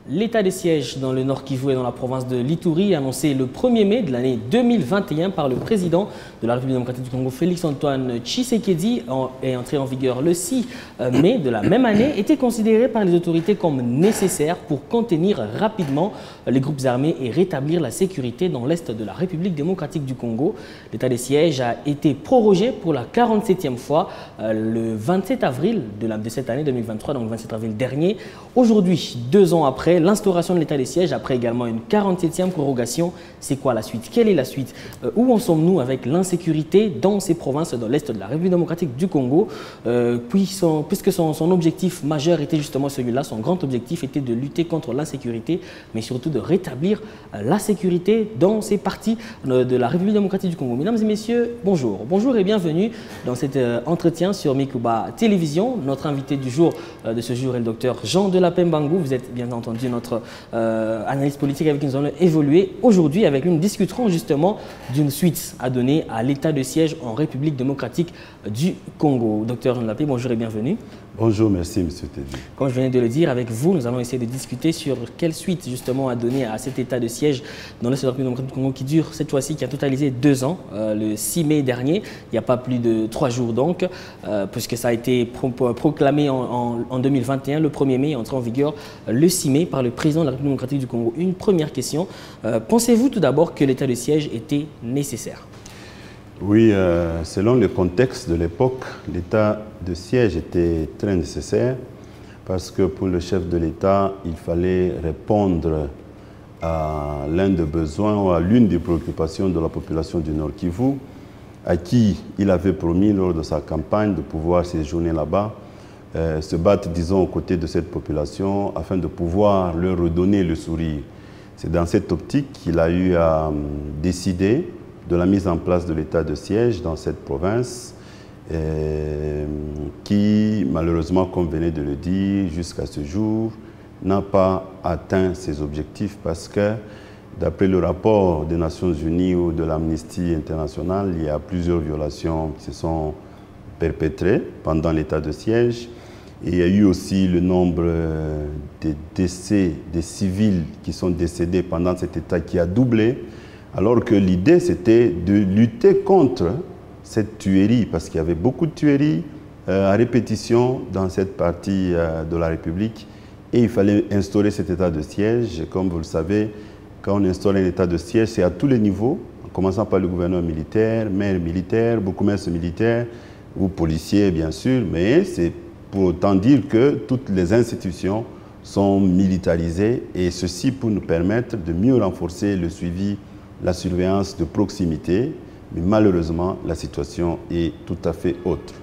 L'état de siège dans le Nord Kivu et dans la province de l'Ituri, annoncé le 1er mai de l'année 2021 par le président de la République démocratique du Congo, Félix-Antoine Tshisekedi, est entré en vigueur le 6 mai de la même année, était considéré par les autorités comme nécessaire pour contenir rapidement les groupes armés et rétablir la sécurité dans l'Est de la République démocratique du Congo. L'état de siège a été prorogé pour la 47e fois le 27 avril de cette année 2023, donc le 27 avril dernier. Aujourd'hui, 2 ans après l'instauration de l'état de siège, après également une 47e prorogation, c'est quoi la suite? Quelle est la suite? Où en sommes-nous avec l'insécurité dans ces provinces dans l'Est de la République démocratique du Congo? Puisque son objectif majeur était justement celui-là, son grand objectif était de lutter contre l'insécurité, mais surtout de rétablir la sécurité dans ces parties de la République démocratique du Congo. Mesdames et messieurs, bonjour. Bonjour et bienvenue dans cet entretien sur Mikuba Télévision. Notre invité du jour de ce jour est le docteur Jean Delapin Bangou. Vous êtes bien entendu notre analyste politique avec qui nous allons évoluer. Aujourd'hui, avec lui, nous discuterons justement d'une suite à donner à l'état de siège en République démocratique du Congo. Docteur Jean Delapin, bonjour et bienvenue. Bonjour, merci M. Teddy. Comme je venais de le dire, avec vous, nous allons essayer de discuter sur quelle suite justement à donner à cet état de siège dans l'Est de la République démocratique du Congo qui dure cette fois-ci, qui a totalisé 2 ans, le 6 mai dernier, il n'y a pas plus de 3 jours donc, puisque ça a été proclamé en 2021, le 1er mai, entré en vigueur le 6 mai par le président de la République démocratique du Congo. Une première question, pensez-vous tout d'abord que l'état de siège était nécessaire? Oui, selon le contexte de l'époque, l'état de siège était très nécessaire parce que pour le chef de l'État, il fallait répondre à l'un des besoins ou à l'une des préoccupations de la population du Nord Kivu, à qui il avait promis lors de sa campagne de pouvoir séjourner là-bas, se battre, disons, aux côtés de cette population afin de pouvoir leur redonner le sourire. C'est dans cette optique qu'il a eu à décider de la mise en place de l'état de siège dans cette province qui, malheureusement, comme vous venez de le dire, jusqu'à ce jour, n'a pas atteint ses objectifs parce que, d'après le rapport des Nations Unies ou de l'Amnesty International, il y a plusieurs violations qui se sont perpétrées pendant l'état de siège. Et il y a eu aussi le nombre de décès des civils qui sont décédés pendant cet état qui a doublé, alors que l'idée c'était de lutter contre cette tuerie, parce qu'il y avait beaucoup de tueries à répétition dans cette partie de la République, et il fallait instaurer cet état de siège. Comme vous le savez, quand on instaure un état de siège, c'est à tous les niveaux, en commençant par le gouverneur militaire, maire militaire, bourgmestre militaire, ou policier bien sûr, mais c'est pour autant dire que toutes les institutions sont militarisées, et ceci pour nous permettre de mieux renforcer le suivi, la surveillance de proximité, mais malheureusement, la situation est tout à fait autre.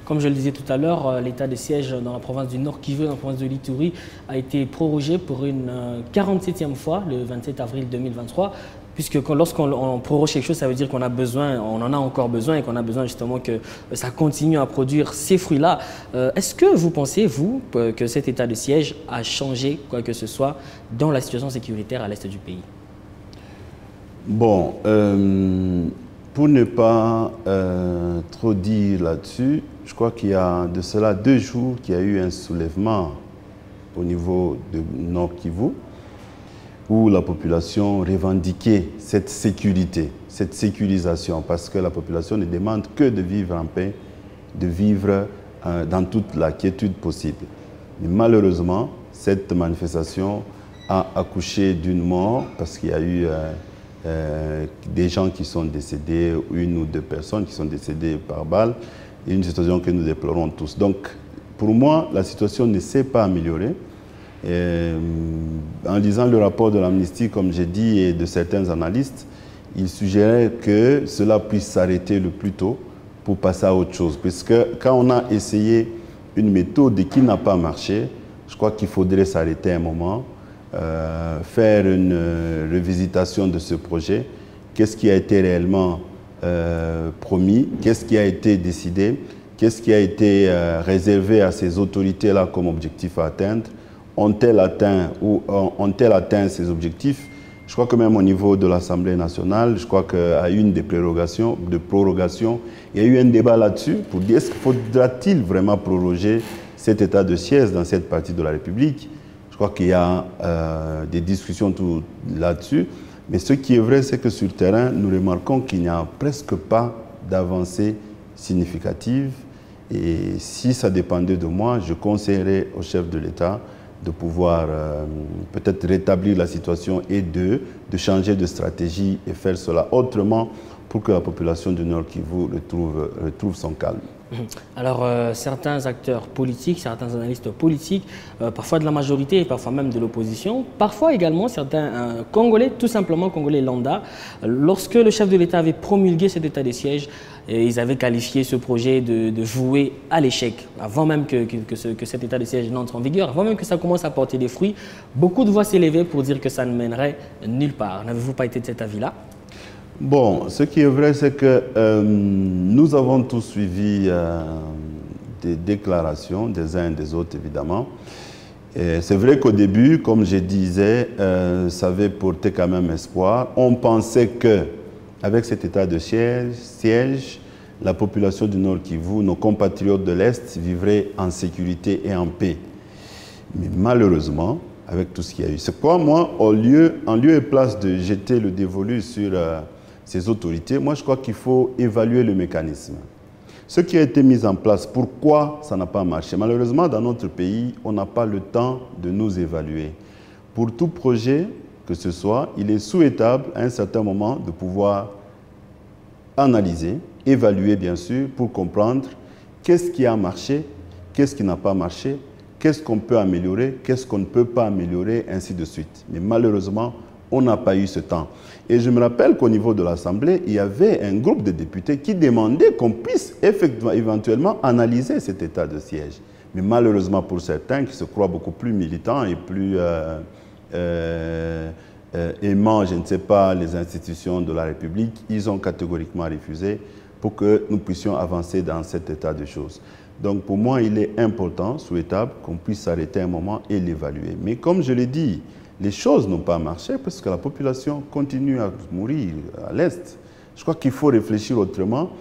Comme je le disais tout à l'heure, l'état de siège dans la province du Nord Kivu, dans la province de l'Ituri, a été prorogé pour une 47e fois, le 27 avril 2023, puisque lorsqu'on proroge quelque chose, ça veut dire qu'on a besoin, on en a encore besoin et qu'on a besoin justement que ça continue à produire ces fruits-là. Est-ce que vous pensez, vous, que cet état de siège a changé quoi que ce soit dans la situation sécuritaire à l'est du pays? Bon, pour ne pas trop dire là-dessus, je crois qu'il y a de cela 2 jours qu'il y a eu un soulèvement au niveau de Nord Kivu, où la population revendiquait cette sécurité, cette sécurisation, parce que la population ne demande que de vivre en paix, de vivre dans toute la quiétude possible. Mais malheureusement, cette manifestation a accouché d'une mort, parce qu'il y a eu des gens qui sont décédés, 1 ou 2 personnes qui sont décédées par balle, et une situation que nous déplorons tous. Donc, pour moi, la situation ne s'est pas améliorée. En lisant le rapport de l'Amnesty, comme j'ai dit, et de certains analystes, ils suggéraient que cela puisse s'arrêter le plus tôt pour passer à autre chose. Puisque quand on a essayé une méthode qui n'a pas marché, je crois qu'il faudrait s'arrêter un moment, faire une revisitation de ce projet. Qu'est-ce qui a été réellement promis? Qu'est-ce qui a été décidé? Qu'est-ce qui a été réservé à ces autorités-là comme objectif à atteindre? Ont-elles atteint ou ont-elles atteint ces objectifs? Je crois que même au niveau de l'Assemblée nationale, je crois qu'à une des prorogations, il y a eu un débat là-dessus pour dire est-ce qu'il faudra-t-il vraiment proroger cet état de siège dans cette partie de la République? Je Je crois qu'il y a des discussions là-dessus. Mais ce qui est vrai, c'est que sur le terrain, nous remarquons qu'il n'y a presque pas d'avancée significative. Et si ça dépendait de moi, je conseillerais au chef de l'État de pouvoir peut-être rétablir la situation et de changer de stratégie et faire cela autrement pour que la population du Nord Kivu retrouve son calme. Alors, certains acteurs politiques, certains analystes politiques, parfois de la majorité et parfois même de l'opposition, parfois également certains Congolais, tout simplement Congolais lambda, lorsque le chef de l'État avait promulgué cet état de siège, ils avaient qualifié ce projet de voué à l'échec. Avant même que cet état de siège n'entre en vigueur, avant même que ça commence à porter des fruits, beaucoup de voix s'élevaient pour dire que ça ne mènerait nulle part. N'avez-vous pas été de cet avis-là? Bon, ce qui est vrai, c'est que nous avons tous suivi des déclarations des uns et des autres, évidemment. C'est vrai qu'au début, comme je disais, ça avait porté quand même espoir. On pensait qu'avec cet état de siège, la population du Nord Kivu, nos compatriotes de l'Est, vivraient en sécurité et en paix. Mais malheureusement, avec tout ce qu'il y a eu, c'est pourquoi moi, en lieu et place de jeter le dévolu sur ces autorités, moi je crois qu'il faut évaluer le mécanisme. Ce qui a été mis en place, pourquoi ça n'a pas marché? Malheureusement, dans notre pays, on n'a pas le temps de nous évaluer. Pour tout projet que ce soit, il est souhaitable à un certain moment de pouvoir analyser, évaluer bien sûr, pour comprendre qu'est-ce qui a marché, qu'est-ce qui n'a pas marché, qu'est-ce qu'on peut améliorer, qu'est-ce qu'on ne peut pas améliorer, ainsi de suite. Mais malheureusement, on n'a pas eu ce temps. Et je me rappelle qu'au niveau de l'Assemblée, il y avait un groupe de députés qui demandait qu'on puisse éventuellement analyser cet état de siège. Mais malheureusement pour certains qui se croient beaucoup plus militants et plus aimant, je ne sais pas, les institutions de la République, ils ont catégoriquement refusé pour que nous puissions avancer dans cet état de choses. Donc pour moi, il est important, souhaitable, qu'on puisse s'arrêter un moment et l'évaluer. Mais comme je l'ai dit, les choses n'ont pas marché parce que la population continue à mourir à l'Est. Je crois qu'il faut réfléchir autrement.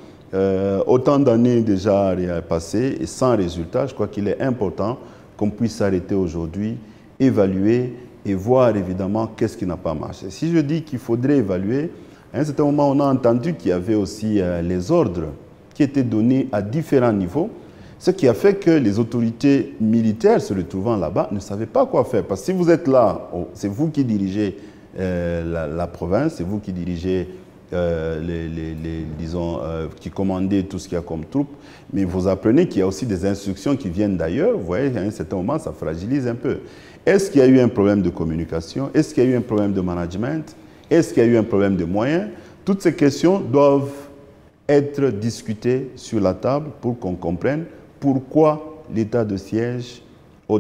Autant d'années déjà passées et sans résultat, je crois qu'il est important qu'on puisse s'arrêter aujourd'hui, évaluer et voir évidemment qu'est-ce qui n'a pas marché. Si je dis qu'il faudrait évaluer, à un certain moment, on a entendu qu'il y avait aussi les ordres qui étaient donnés à différents niveaux, ce qui a fait que les autorités militaires se retrouvant là-bas ne savaient pas quoi faire. Parce que si vous êtes là, c'est vous qui dirigez la province, c'est vous qui dirigez, disons, qui commandez tout ce qu'il y a comme troupes, mais vous apprenez qu'il y a aussi des instructions qui viennent d'ailleurs. Vous voyez, à un certain moment, ça fragilise un peu. Est-ce qu'il y a eu un problème de communication? Est-ce qu'il y a eu un problème de management? Est-ce qu'il y a eu un problème de moyens? Toutes ces questions doivent être discutées sur la table pour qu'on comprenne pourquoi l'état de siège,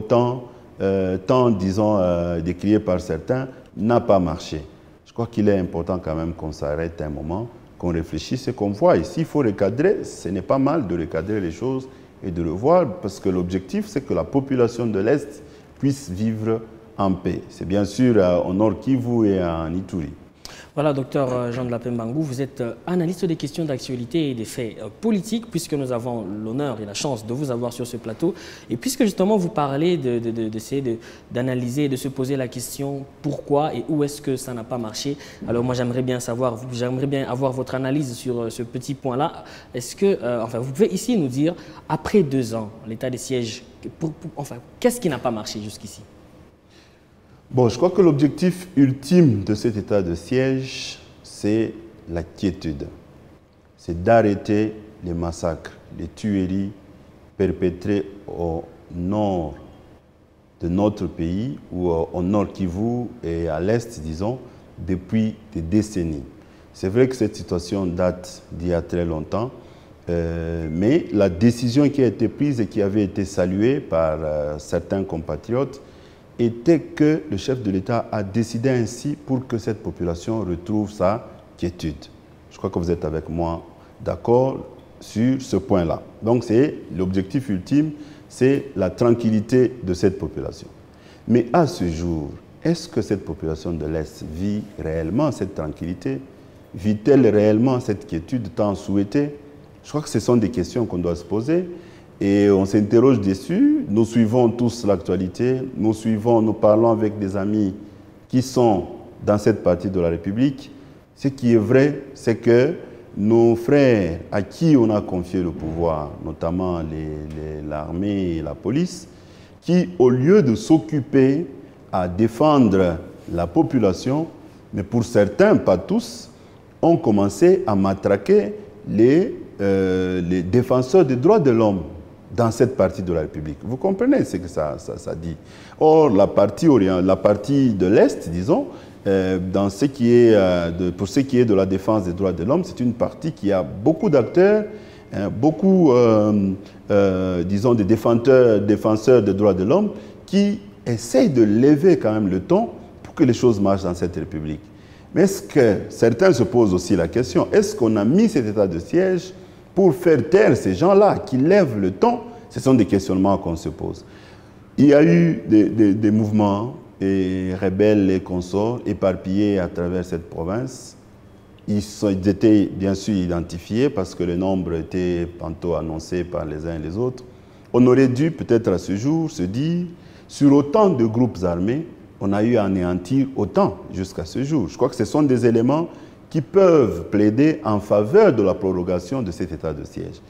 tant disons, décrié par certains, n'a pas marché. Je crois qu'il est important quand même qu'on s'arrête un moment, qu'on réfléchisse et qu'on voie. Et s'il faut recadrer, ce n'est pas mal de recadrer les choses et de le voir, parce que l'objectif, c'est que la population de l'Est puisse vivre en paix. C'est bien sûr au Nord Kivu et en Ituri. Voilà, docteur Jean de la Pembangou, vous êtes analyste des questions d'actualité et des faits politiques, puisque nous avons l'honneur et la chance de vous avoir sur ce plateau. Et puisque justement vous parlez d'essayer d'analyser et de se poser la question pourquoi et où est-ce que ça n'a pas marché. Alors moi j'aimerais bien avoir votre analyse sur ce petit point-là. Est-ce que, enfin vous pouvez ici nous dire, après 2 ans, l'état des sièges, enfin qu'est-ce qui n'a pas marché jusqu'ici? Bon, je crois que l'objectif ultime de cet état de siège, c'est la quiétude. C'est d'arrêter les massacres, les tueries perpétrées au nord de notre pays, ou au nord Kivu et à l'est, disons, depuis des décennies. C'est vrai que cette situation date d'il y a très longtemps, mais la décision qui a été prise et qui avait été saluée par certains compatriotes était que le chef de l'État a décidé ainsi pour que cette population retrouve sa quiétude. Je crois que vous êtes avec moi d'accord sur ce point-là. Donc c'est l'objectif ultime, c'est la tranquillité de cette population. Mais à ce jour, est-ce que cette population de l'Est vit réellement cette tranquillité? Vit-elle réellement cette quiétude tant souhaitée? Je crois que ce sont des questions qu'on doit se poser. et on s'interroge dessus. Nous suivons tous l'actualité, nous parlons avec des amis qui sont dans cette partie de la République. Ce qui est vrai, c'est que nos frères à qui on a confié le pouvoir, notamment l'armée et la police, qui, au lieu de s'occuper à défendre la population, mais pour certains, pas tous, ont commencé à matraquer les défenseurs des droits de l'homme dans cette partie de la République. Vous comprenez ce que ça dit. Or, la partie de l'Est, disons, pour ce qui est de la défense des droits de l'homme, c'est une partie qui a beaucoup d'acteurs, beaucoup, disons, des défenseurs des droits de l'homme qui essayent de lever quand même le ton pour que les choses marchent dans cette République. Mais est-ce que certains se posent aussi la question, est-ce qu'on a mis cet état de siège pour faire taire ces gens-là qui lèvent le ton? Ce sont des questionnements qu'on se pose. Il y a eu des mouvements et rebelles et consorts éparpillés à travers cette province. Ils étaient bien sûr identifiés parce que le nombre était tantôt annoncé par les uns et les autres. On aurait dû peut-être à ce jour se dire, sur autant de groupes armés, on a eu à anéantir autant jusqu'à ce jour. Je crois que ce sont des éléments qui peuvent plaider en faveur de la prorogation de cet état de siège.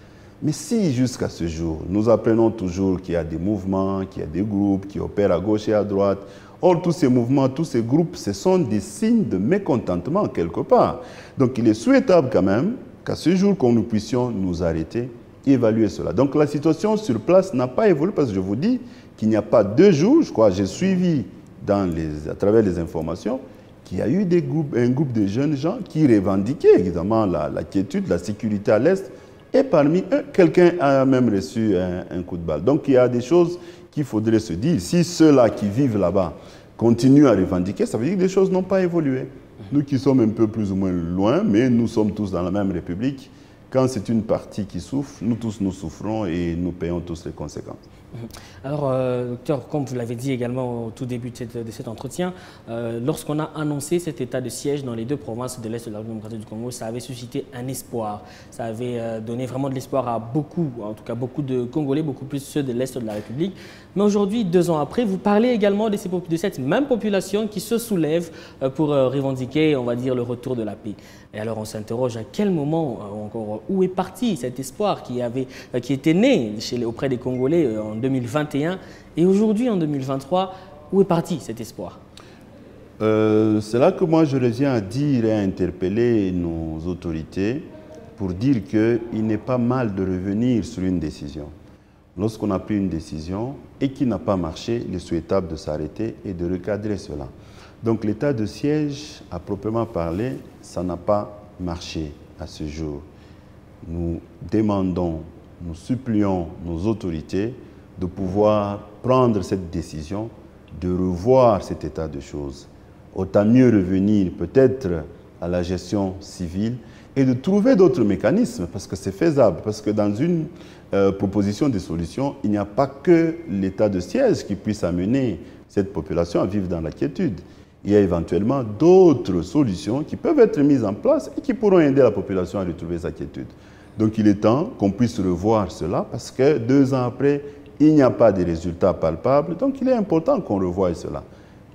Mais si jusqu'à ce jour, nous apprenons toujours qu'il y a des mouvements, qu'il y a des groupes qui opèrent à gauche et à droite, or tous ces mouvements, tous ces groupes, ce sont des signes de mécontentement quelque part. Donc il est souhaitable quand même qu'à ce jour, que nous puissions nous arrêter, évaluer cela. Donc la situation sur place n'a pas évolué parce que je vous dis qu'il n'y a pas 2 jours, je crois, j'ai suivi à travers les informations, qu'il y a eu un groupe de jeunes gens qui revendiquaient évidemment la quiétude, la sécurité à l'Est, et parmi eux, quelqu'un a même reçu un coup de balle. Donc il y a des choses qu'il faudrait se dire. Si ceux-là qui vivent là-bas continuent à revendiquer, ça veut dire que les choses n'ont pas évolué. Nous qui sommes un peu plus ou moins loin, mais nous sommes tous dans la même République, quand c'est une partie qui souffre, nous tous nous souffrons et nous payons tous les conséquences. Alors, docteur, comme vous l'avez dit également au tout début de cet entretien, lorsqu'on a annoncé cet état de siège dans les 2 provinces de l'Est de la République démocratique du Congo, ça avait suscité un espoir. Ça avait donné vraiment de l'espoir à beaucoup, en tout cas beaucoup de Congolais, beaucoup plus ceux de l'Est de la République. Mais aujourd'hui, 2 ans après, vous parlez également de cette même population qui se soulève pour revendiquer, on va dire, le retour de la paix. Et alors, on s'interroge à quel moment, encore, où est parti cet espoir qui était né auprès des Congolais en 2021 et aujourd'hui en 2023, où est parti cet espoir? C'est là que moi je reviens à dire et à interpeller nos autorités pour dire qu'il n'est pas mal de revenir sur une décision. Lorsqu'on a pris une décision et qui n'a pas marché, il est souhaitable de s'arrêter et de recadrer cela. Donc l'état de siège, à proprement parler, ça n'a pas marché à ce jour. Nous demandons, nous supplions nos autorités de pouvoir prendre cette décision, de revoir cet état de choses. Autant mieux revenir peut-être à la gestion civile et de trouver d'autres mécanismes, parce que c'est faisable, parce que dans une proposition de solution, il n'y a pas que l'état de siège qui puisse amener cette population à vivre dans la quiétude. Il y a éventuellement d'autres solutions qui peuvent être mises en place et qui pourront aider la population à retrouver sa quiétude. Donc il est temps qu'on puisse revoir cela parce que 2 ans après, il n'y a pas de résultats palpables. Donc il est important qu'on revoie cela.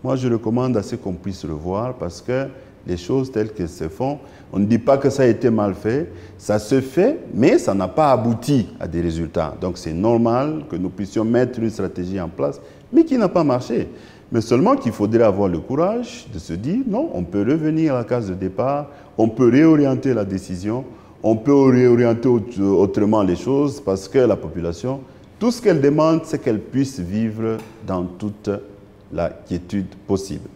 Moi, je recommande à ce qu'on puisse revoir parce que les choses telles qu'elles se font, on ne dit pas que ça a été mal fait, ça se fait, mais ça n'a pas abouti à des résultats. Donc c'est normal que nous puissions mettre une stratégie en place, mais qui n'a pas marché. Mais seulement qu'il faudrait avoir le courage de se dire non, on peut revenir à la case de départ, on peut réorienter la décision, on peut réorienter autrement les choses parce que la population, tout ce qu'elle demande, c'est qu'elle puisse vivre dans toute la quiétude possible.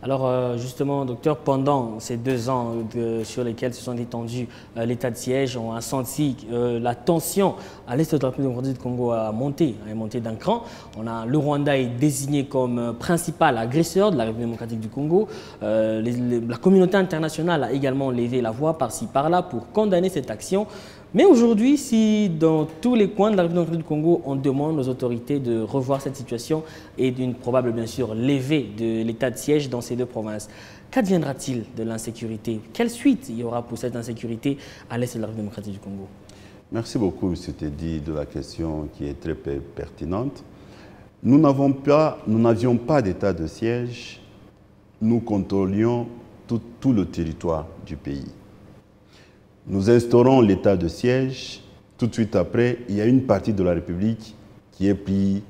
Alors justement, docteur, pendant ces 2 ans sur lesquels se sont étendus l'état de siège, on a senti la tension à l'est de la République démocratique du Congo a monté d'un cran. Le Rwanda est désigné comme principal agresseur de la République démocratique du Congo. La communauté internationale a également levé la voix par-ci par-là pour condamner cette action. Mais aujourd'hui, si dans tous les coins de la République démocratique du Congo, on demande aux autorités de revoir cette situation et d'une probable, bien sûr, levée de l'état de siège dans ces 2 provinces, qu'adviendra-t-il de l'insécurité? Quelle suite il y aura pour cette insécurité à l'est de la République démocratique du Congo? Merci beaucoup, M. Teddy, de la question qui est très pertinente. Nous n'avions pas d'état de siège, nous contrôlions tout le territoire du pays. Nous instaurons l'état de siège, tout de suite après, il y a une partie de la République qui est prise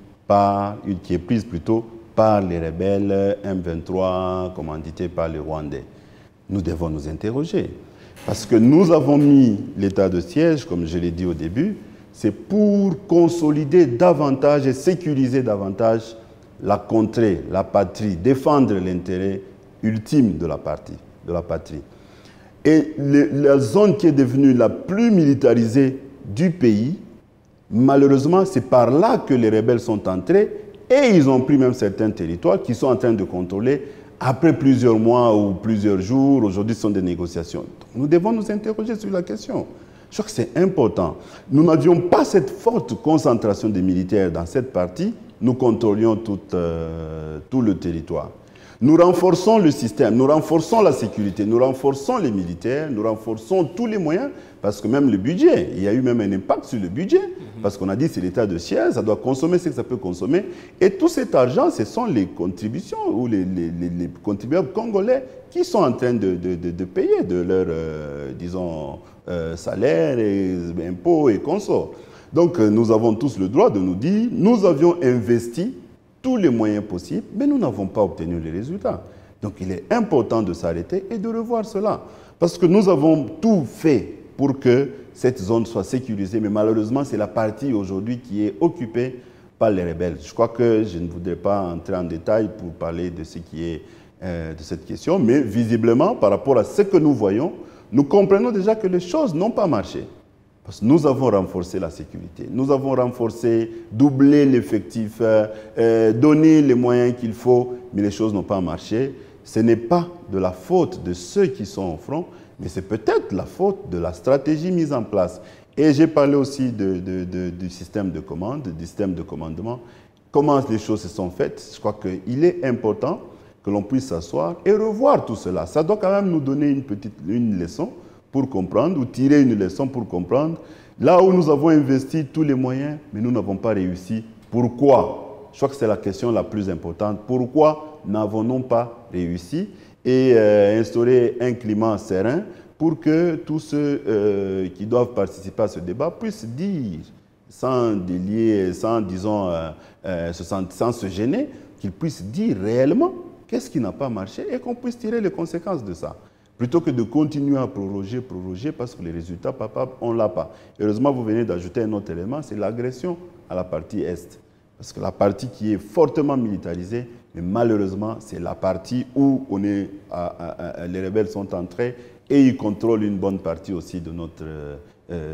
par les rebelles M23, commandités par les Rwandais. Nous devons nous interroger. Parce que nous avons mis l'état de siège, comme je l'ai dit au début, c'est pour consolider davantage et sécuriser davantage la contrée, la patrie, défendre l'intérêt ultime de la patrie. Et la zone qui est devenue la plus militarisée du pays, malheureusement, c'est par là que les rebelles sont entrés et ils ont pris même certains territoires qu'ils sont en train de contrôler après plusieurs mois ou plusieurs jours. Aujourd'hui, ce sont des négociations. Donc, nous devons nous interroger sur la question. Je crois que c'est important. Nous n'avions pas cette forte concentration des militaires dans cette partie. Nous contrôlions tout le territoire. Nous renforçons le système, nous renforçons la sécurité, nous renforçons les militaires, nous renforçons tous les moyens, parce que même le budget, il y a eu même un impact sur le budget, parce qu'on a dit c'est l'état de siège, ça doit consommer ce que ça peut consommer, et tout cet argent, ce sont les contributions ou les contribuables congolais qui sont en train de payer de leurs, disons, salaires, et impôts et consorts. Donc nous avons tous le droit de nous dire, nous avions investi tous les moyens possibles, mais nous n'avons pas obtenu les résultats. Donc il est important de s'arrêter et de revoir cela. Parce que nous avons tout fait pour que cette zone soit sécurisée, mais malheureusement, c'est la partie aujourd'hui qui est occupée par les rebelles. Je crois que je ne voudrais pas entrer en détail pour parler de ce qui est de cette question, mais visiblement, par rapport à ce que nous voyons, nous comprenons déjà que les choses n'ont pas marché. Parce que nous avons renforcé la sécurité, nous avons renforcé, doublé l'effectif, donné les moyens qu'il faut, mais les choses n'ont pas marché. Ce n'est pas de la faute de ceux qui sont au front, mais c'est peut-être la faute de la stratégie mise en place. Et j'ai parlé aussi du système de commande, du système de commandement, comment les choses se sont faites. Je crois qu'il est important que l'on puisse s'asseoir et revoir tout cela. Ça doit quand même nous donner une leçon pour comprendre, ou tirer une leçon pour comprendre. Là où nous avons investi tous les moyens, mais nous n'avons pas réussi. Pourquoi? Je crois que c'est la question la plus importante. Pourquoi n'avons-nous pas réussi? Et instaurer un climat serein pour que tous ceux qui doivent participer à ce débat puissent dire, sans délier, sans, disons, sans se gêner, qu'ils puissent dire réellement qu'est-ce qui n'a pas marché et qu'on puisse tirer les conséquences de ça. Plutôt que de continuer à proroger, parce que les résultats, papa, on ne l'a pas. Heureusement, vous venez d'ajouter un autre élément, c'est l'agression à la partie Est. Parce que la partie qui est fortement militarisée, mais malheureusement, c'est la partie où les rebelles sont entrés et ils contrôlent une bonne partie aussi de notre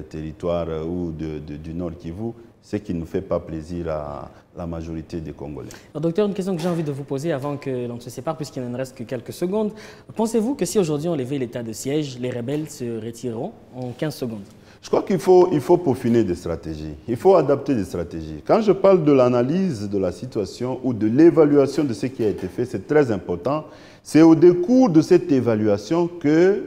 territoire ou du Nord Kivu, ce qui ne nous fait pas plaisir à la majorité des Congolais. Alors, docteur, une question que j'ai envie de vous poser avant que l'on se sépare, puisqu'il ne reste que quelques secondes. Pensez-vous que si aujourd'hui on levait l'état de siège, les rebelles se retireront en 15 secondes? Je crois qu'il faut peaufiner des stratégies. Il faut adapter des stratégies. Quand je parle de l'analyse de la situation ou de l'évaluation de ce qui a été fait, c'est très important. C'est au décours de cette évaluation que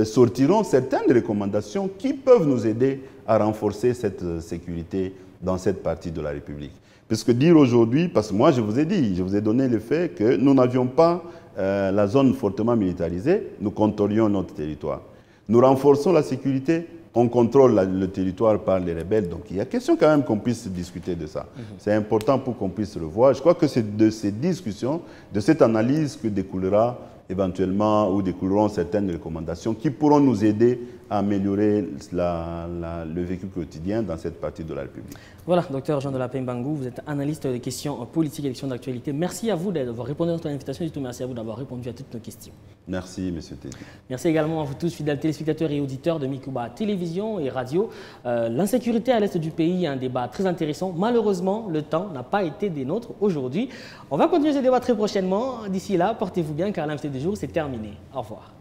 sortiront certaines recommandations qui peuvent nous aider à renforcer cette sécurité dans cette partie de la République. Puisque dire aujourd'hui, parce que moi je vous ai dit, je vous ai donné le fait que nous n'avions pas la zone fortement militarisée, nous contrôlions notre territoire. Nous renforçons la sécurité, on contrôle le territoire par les rebelles. Donc il y a question quand même qu'on puisse discuter de ça. C'est important pour qu'on puisse le voir. Je crois que c'est de ces discussions, de cette analyse que découlera éventuellement ou découleront certaines recommandations qui pourront nous aider à améliorer le vécu quotidien dans cette partie de la République. Voilà, docteur Jean Delapin Bangou, vous êtes analyste des questions politiques et questions d'actualité. Merci à vous d'avoir répondu à notre invitation et surtout merci à vous d'avoir répondu à toutes nos questions. Merci, M. Teddy. Merci également à vous tous, fidèles téléspectateurs et auditeurs de Mikuba Télévision et Radio. L'insécurité à l'est du pays est un débat très intéressant. Malheureusement, le temps n'a pas été des nôtres aujourd'hui. On va continuer ce débat très prochainement. D'ici là, portez-vous bien car l'invité du jour, c'est terminé. Au revoir.